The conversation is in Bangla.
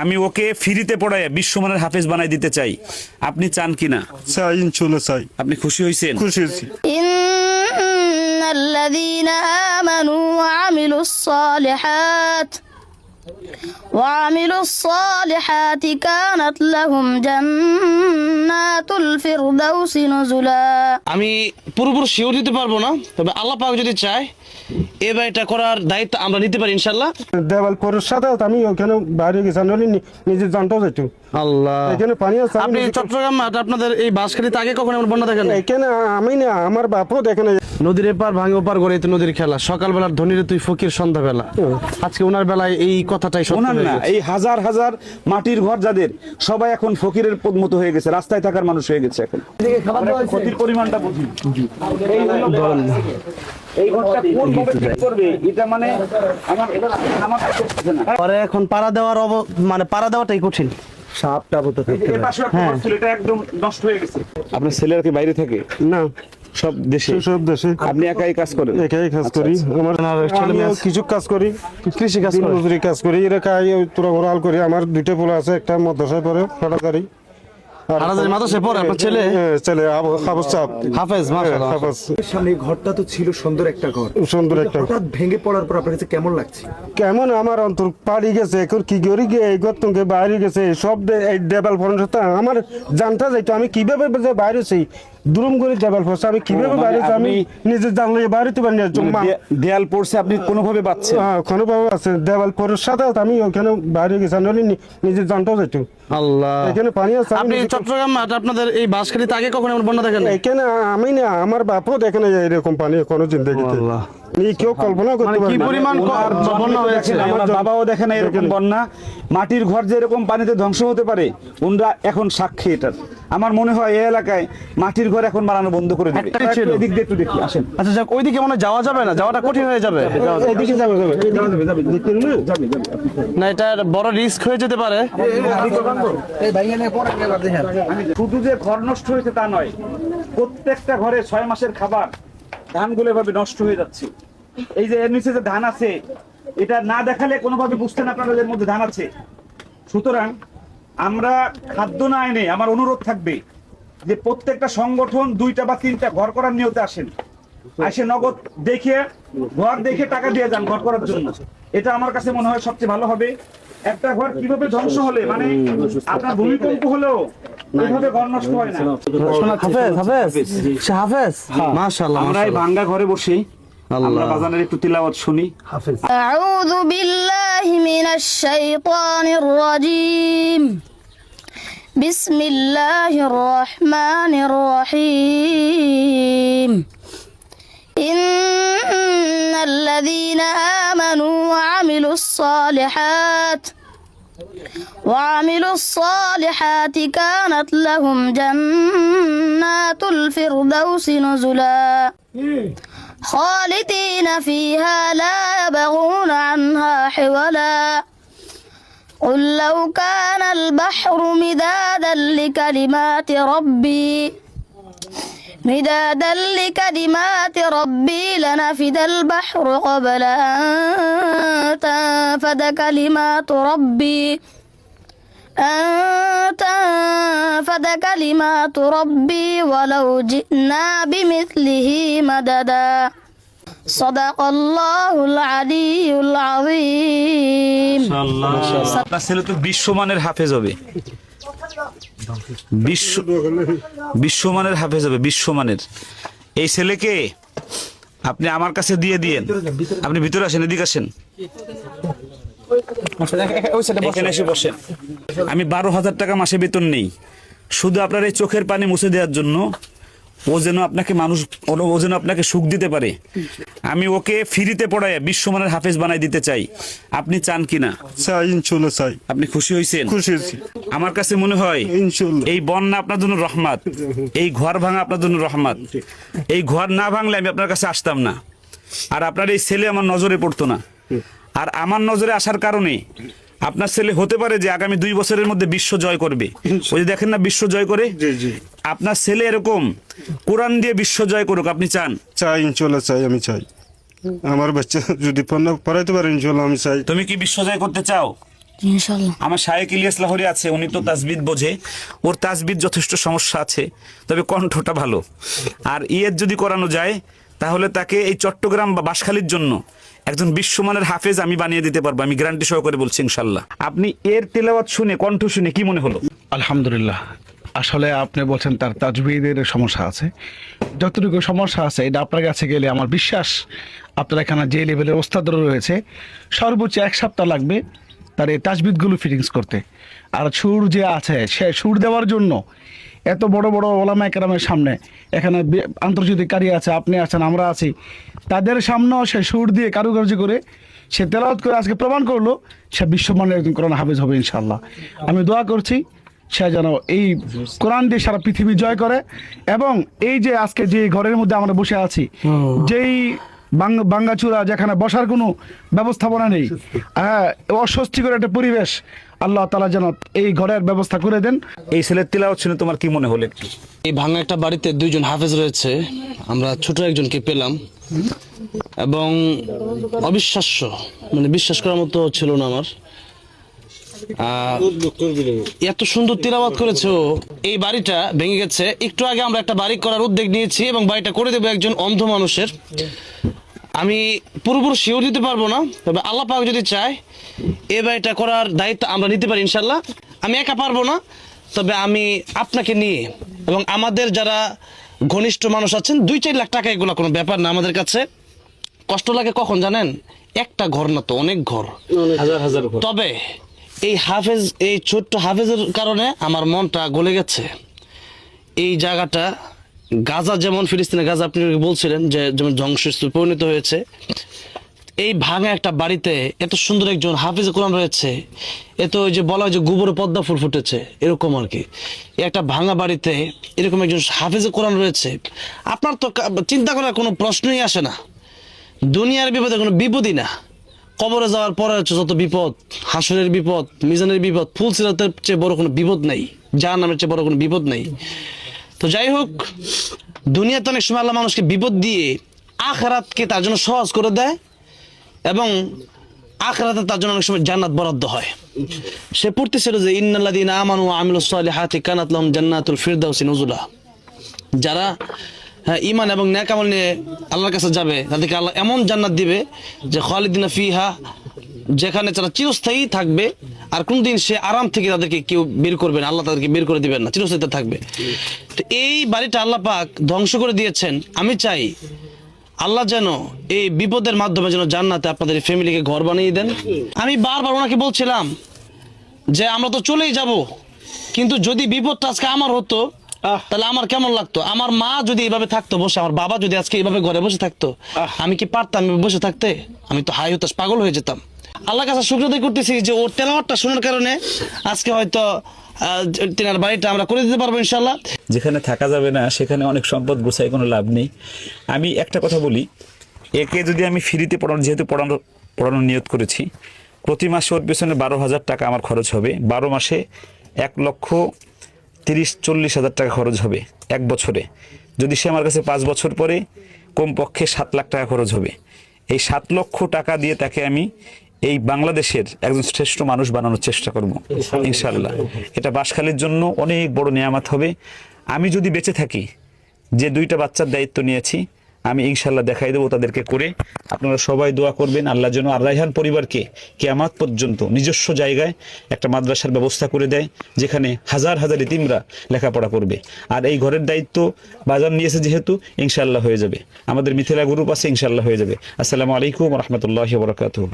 আমি ওকে ফ্রিতে পড়ায় বিশ্বমানের হাফেজ বানাই দিতে চাই। আপনি চান কিনা? চাই, ইনশাআল্লাহ চাই। আপনি খুশি হয়েছেন? খুশি হয়েছি। ইন্নাল্লাযীনা আমানু ওয়া আমিলুস সালিহাতি কানাত লাহুম জান্নাতুল ফিরদাউসি নুজুলা। আমি পুরোপুরি শিওর দিতে পারবো না, তবে আল্লাহ পাক যদি চায় এবার এটা করার দায়িত্ব আমরা নিতে পারি ইনশাআল্লাহ। দেওয়ালপুরের সাথে আমি ওখানে বাইরে গেছিলাম, নিজের জানটাও যাইতো। আল্লাহ, এখানে পানি আছে। আপনি চট্টগ্রাম আপনাদের এই বাঁশখালীতে আগে কখনো এমন বন্যা দেখেন? এখানে আমি না, আমার বাপও দেখে না। নদীর এপার ভাঙে ওপার করে তো নদীর খেলা, সকালবেলার ধনীরে তুই ফকির সন্ধ্যাবেলা। আজকে ওনার বেলায় এই কথাটাই সত্য ওনার হয়ে না, গেছে। এই হাজার হাজার মাটির ঘর যাদের, সবাই এখন ফকিরের মতো হয়ে গেছে, রাস্তায় থাকার মানুষ হয়ে গেছে এখন। ক্ষতির পরিমাণটা বুঝি। এই ঘরটা কোন ভাবে ঠিক করবে এটা মানে আমার কাছে বুঝছে না। পরে এখন পাড়া দেওয়ার মানে পাড়া দেওয়াটাই কঠিন। সাপটা বলতে এর পাশে একটা ঘর ছিল, এটা একদম নষ্ট হয়ে গেছে। আপনার ছেলেরা কি বাইরে থাকে? না, সব দেশে? সব দেশে। আপনি একাই কাজ করেন? একাই কাজ করি। আমার আমিও কিছু কাজ করি, কৃষি কাজ করে। মজুরি কাজ করি। এরা কাজ তোরা ওরাল করি। আমার দুইটা পোলা আছে, একটা মাদ্রাসায় পড়ে, ফাটাতারি। হারাজারি মাদ্রাসায় পড়ে আপনার ছেলে? ছেলে হাফেজ সাহেব, হাফেজ, মাশাআল্লাহ। হাফেজ। সামনে এই ঘরটা তো ছিল সুন্দর একটা ঘর, সুন্দর একটা। হঠাৎ ভেঙে পড়ার পর আপনার কাছে কেমন লাগছে? কেমন আমার অন্তর পাড়ি গেছে। এখন কি করি গিয়ে এই ঘর থেকে বাইরে গেছে সব এই দেবাল ফোনের সাথে আমার জানটা যাইতো। আমি কিভাবে যে বাইরেছি দুরুম করে দেবাল ফোরছে, আমি কিভাবে বাইরেছি আমি নিজে জানলে বাইরেতে পারি না। দেয়াল পড়ছে, আপনি কোনোভাবে বাঁচছেন? কোনোভাবে আছে দেওয়াল ফোরের সাথে আমি ওখানে বাইরে গেছি, নিজের জানটাও যাইতো। আল্লাহ, এখানে পানি আছে। আপনি চট্টগ্রাম আপনাদের এই বাঁশখালীতে আগে কখনো এমন বন্যা দেখেন? এখানে আমি না, আমার বাপও দেখে না এরকম পানি কোনো জিন্দেগিতে। কেউ কল্পনা করতে পারে কি না। পরিমাণ বন্যা হয়েছে। আমার বাবাও দেখে না এরকম বন্যা। মাটির ঘর যে এরকম পানিতে ধ্বংস হতে পারে, ওনরা এখন সাক্ষী এটার। আমার মনে হয় এই এলাকায় মাটির ঘর এখন বানানো বন্ধ করে দিবে। একটাই ছিল। এদিক দিয়ে একটু দেখি, আসেন। আচ্ছা যাক, ওইদিকে মনে হয় যাওয়া যাবে না, যাওয়াটা কঠিন হয়ে যাবে। এদিকে যাবে না, এটা বড় রিস্ক হয়ে যেতে পারে। শুধু যে ঘর নষ্ট হয়েছে তা নয়, প্রত্যেকটা ঘরে 6 মাসের খাবার, ধানগুলো এভাবে নষ্ট হয়ে যাচ্ছে। এই যে এর নিচে যে ধান আছে, এটা না দেখালে কোনোভাবে বুঝতেন আপনারা এর মধ্যে ধান আছে। সুতরাং আমরা খাদ্য না এনে, আমার অনুরোধ থাকবে যে প্রত্যেকটা সংগঠন 2টা বা 3টা ঘর করার নিয়তে আসেন, আসে নগদ দেখে ঘর দেখে টাকা দিয়ে যান ঘর করার জন্য। এটা আমার কাছে মনে হয় সবচেয়ে ভালো হবে। একটা ঘর কিভাবে ধ্বংস হলে, মানে আপনার ভূমিকম্প হলেও এইভাবে ঘর নষ্ট হয় না। হাফেজ, মাশাআল্লাহ। আমরা এই ভাঙ্গা ঘরে বসে আমরা বাজানের একটু তিলাওয়াত শুনি। আউযু বিল্লাহি মিনাশ শাইতানির রাজীম। বিসমিল্লাহির রহমানির রহিম। ইন্নাল্লাযীনা আমানু ওয়া আমিলুস সালিহাতি কানাত লাহুম জান্নাতুল ফিরদাউসি নুজুলা خالدين فيها لا يبغون عنها حولا قل لو كان البحر مدادا لكلمات ربي لنفد البحر قبل أن تنفد كلمات ربي ولو جئنا بمثله مددا صدق الله العلي العظيم। আপনার ছেলে তো বিশ্বমানের হাফেজ হবে, বিশ্বমানের হাফেজ হবে, বিশ্বমানের। এই ছেলেকে আপনি আমার কাছে দিয়ে দিয়েন। আপনি ভিতরে আসেন, এদিকে আসেন, এখানে এসে বসেন। আমি 12,000 টাকা মাসে বেতন নেই, শুধু আপনার এই চোখের পানি মুছে দেওয়ার জন্য। ও যেন আপনাকে সুখ দিতে পারে। আমি ওকে ফ্রিতে পড়ায় বিশ্বমানের হাফেজ বানাই দিতে চাই। আপনি চান কিনা? চাই, ইনশাআল্লাহ চাই। আপনি খুশি হয়েছেন? খুশি হয়েছি। আমার কাছে মনে হয় ইনশাআল্লাহ এই বন্যা আপনার জন্য রহমত, এই ঘর ভাঙা আপনার জন্য রহমত। এই ঘর না ভাঙলে আমি আপনার কাছে আসতাম না, আর আপনার এই ছেলে আমার নজরে পড়তো না। আর আমার নজরে আসার কারণে আপনার ছেলে হতে পারে যে আগামী 2 বছরের মধ্যে বিশ্ব জয় করবে। ওই যে দেখেন না, বিশ্ব জয় করে। আপনার ছেলে এরকম কোরআন দিয়ে বিশ্ব জয় করুক, আপনি চান? চাই, ইনশাআল্লাহ চাই, আমি চাই। আমার বাচ্চা যদি পড়াইতে পারে ইনশাআল্লাহ আমি চাই। তুমি কি বিশ্ব জয় করতে চাও? ইনশাআল্লাহ। আমার শায়েক ইলিয়াস লাহোরি আছে, উনি তো তাজবিদ বোঝে, ওর তাজবিদ যথেষ্ট সমস্যা আছে, তবে কণ্ঠটা ভালো। আর যদি করানো যায় তাহলে তাকে এই চট্টগ্রাম বা বাঁশখালীর জন্য একজন বিশ্বমানের হাফেজ আমি বানিয়ে দিতে পারবো, আমি গ্যারান্টি সহকারে বলছি ইনশাল্লাহ। আপনি এর তেলাওয়াত শুনে, কণ্ঠ শুনে কি মনে হলো? আলহামদুলিল্লাহ। আসলে আপনি বলছেন তার তাজবিদের সমস্যা আছে, যতটুকু সমস্যা আছে এটা আপনার কাছে গেলে আমার বিশ্বাস আপনার এখানে যে লেভেলের ওস্তাদরা রয়েছে সর্বোচ্চ 1 সপ্তাহ লাগবে তার এই তাজবিদগুলো ফিটিংস করতে। আর সুর যে আছে সে সুর দেওয়ার জন্য এত বড় বড় ওলামা একরামের সামনে, এখানে আন্তর্জাতিক কারি আছে, আপনি আছেন, আমরা আছি, তাদের সামনেও সে সুর দিয়ে কারুকার্য করে সে তেলাওয়াত করে আজকে প্রমাণ করলো সে বিশ্বমানের একজন কোরআন হাফেজ হবে ইনশাআল্লাহ। আমি দোয়া করছি সে যেন এই কোরআন দিয়ে সারা পৃথিবী জয় করে, এবং এই যে আজকে যে ঘরের মধ্যে আমরা বসে আছি, যেই বাঙ্গাচূড়া, যেখানে বসার কোনো ব্যবস্থাপনা নেই, হ্যাঁ, অস্বস্তিকর একটা পরিবেশ, আল্লাহ তাআলা যেন এই ঘরের ব্যবস্থা করে দেন। এই ছেলের তেলাওয়াত শুনে তোমার কি মনে হলো একটু? এই ভাঙা একটা বাড়িতে 2 জন হাফেজ রয়েছে, আমরা ছোট একজনকে পেলাম এবং অবিশ্বাস্য, মানে বিশ্বাস করার মতো ছিল না আমার। এত সুন্দর তিলাওয়াত করেছে ও। এই বাড়িটা ভেঙে গেছে, একটু আগে আমরা একটা বাড়ি করার উদ্যোগ নিয়েছি এবং বাড়িটা করে দেবো একজন অন্ধ মানুষের। আমি পুরোপুরি শিওর দিতে পারবো না, তবে আল্লাহ পাক যদি চায় এই বাড়িটা করার দায়িত্ব আমরা নিতে পারি ইনশাল্লাহ। আমি একা পারবো না, তবে আমি আপনাকে নিয়ে এবং আমাদের যারা ঘনিষ্ঠ মানুষ আছেন, 2-4 লাখ টাকা এগুলো কোনো ব্যাপার না আমাদের কাছে। কষ্ট লাগে কখন জানেন? একটা ঘর না তো, অনেক ঘর, হাজার হাজার ঘর। তবে এই হাফেজ, এই ছোট্ট হাফেজের কারণে আমার মনটা গলে গেছে। এই জায়গাটা গাজা, যেমন ফিলিস্তিনের গাজা আপনি বলছিলেন যে যেমন ধ্বংসস্তূপে পরিণত হয়েছে, এই ভাঙা একটা বাড়িতে এত সুন্দর একজন হাফেজ কোরআন রয়েছে, এত ওই যে বলা হয় যে গোবরে পদ্মা ফুল ফুটেছে, এরকম আর কি। একটা ভাঙা বাড়িতে এরকম একজন হাফেজ কোরআন রয়েছে, আপনার তো চিন্তা করার কোনো প্রশ্নই আসে না। দুনিয়ার বিপদে কোনো বিপদই না, কবরে যাওয়ার পরে হচ্ছে যত বিপদ, হাসরের বিপদ, মিজানের বিপদ, ফুল সিরাতের চেয়ে বড় কোনো বিপদ নাই, জাহান্নামের চেয়ে বড় কোনো বিপদ নাই। তো যাই হোক, দুনিয়াতে অনেক সময় আল্লাহ মানুষকে বিপদ দিয়ে আখিরাতকে তার জন্য সহজ করে দেয়, এবং আখিরাতে তার জন্য অনেক সময় জান্নাত বরাদ্দ হয়। সে পড়তেছিল যে ইন্নাল্লাযীনা আমানু ওয়া আমিলুস সালিহাতি কানাত লাহুম জান্নাতুল ফিরদাউসি নুজুলা, যারা ঈমান এবং নেক আমল নিয়ে আল্লাহর কাছে যাবে তাদেরকে আল্লাহ এমন জান্নাত দিবে যে খালিদিনা ফিহা, যেখানে তারা চিরস্থায়ী থাকবে, আর কোনদিন সে আরাম থেকে তাদেরকে কেউ বের করবে না, আল্লাহ তাদেরকে বের করে দিবেন না, চিরস্থায়ী থাকবে। তো এই বাড়িটা আল্লাহ পাক ধ্বংস করে দিয়েছেন। আমি চাই আল্লাহ যেন এই বিপদের মাধ্যমে যেন জান্নাতে আপনাদের ফ্যামিলিকে ঘর বানিয়ে দেন। আমি বারবার ওনাকে বলছিলাম যে আমরা তো চলেই যাব, কিন্তু যদি বিপদটা আজকে আমার হতো তাহলে আমার কেমন লাগতো? আমার মা যদি এইভাবে থাকতো বসে, আমার বাবা যদি আজকে এইভাবে ঘরে বসে থাকতো, আমি কি পারতাম বসে থাকতে? আমি তো হাই হতাশ, পাগল হয়ে যেতাম। আল্লাহর কাছে শুকর আদায় করতেছি যে ওর তেলাওয়াতটা শোনার কারণে আজকে হয়তো তেনার বাড়িটা আমরা করে দিতে পারবো ইনশাল্লাহ। যেখানে থাকা যাবে না সেখানে অনেক সম্পদ গোছায় কোনো লাভ নেই। আমি একটা কথা বলি, একে যদি আমি ফ্রিতে পড়ানো, যেহেতু পড়ানোর নিয়ত করেছি, প্রতি মাসে ওর পেছনে 12,000 টাকা আমার খরচ হবে। 12 মাসে 1,30,40,000 টাকা খরচ হবে 1 বছরে। যদি সে আমার কাছে 5 বছর পরে, কমপক্ষে 7 লাখ টাকা খরচ হবে। এই 7 লক্ষ টাকা দিয়ে তাকে আমি এই বাংলাদেশের একজন শ্রেষ্ঠ মানুষ বানানোর চেষ্টা করব ইনশাআল্লাহ। এটা বাঁশখালীর জন্য অনেক বড় নিয়ামত হবে। আমি যদি বেঁচে থাকি, যে 2টা বাচ্চার দায়িত্ব নিয়েছি, আমি ইনশাআল্লাহ দেখাই দেবো তাদেরকে করে। আপনারা সবাই দোয়া করবেন আল্লাহ যেন আর রায়হান পরিবারকে কিয়ামত পর্যন্ত নিজস্ব জায়গায় একটা মাদ্রাসার ব্যবস্থা করে দেয়, যেখানে হাজার হাজার ইতিমরা লেখাপড়া করবে। আর এই ঘরের দায়িত্ব বাজার নিয়েছে যেহেতু, ইনশাআল্লাহ হয়ে যাবে। আমাদের মিথিলা গ্রুপ আছে, ইনশাআল্লাহ হয়ে যাবে। আসসালামু আলাইকুম ওয়া রাহমাতুল্লাহি ওয়া বারাকাতুহু।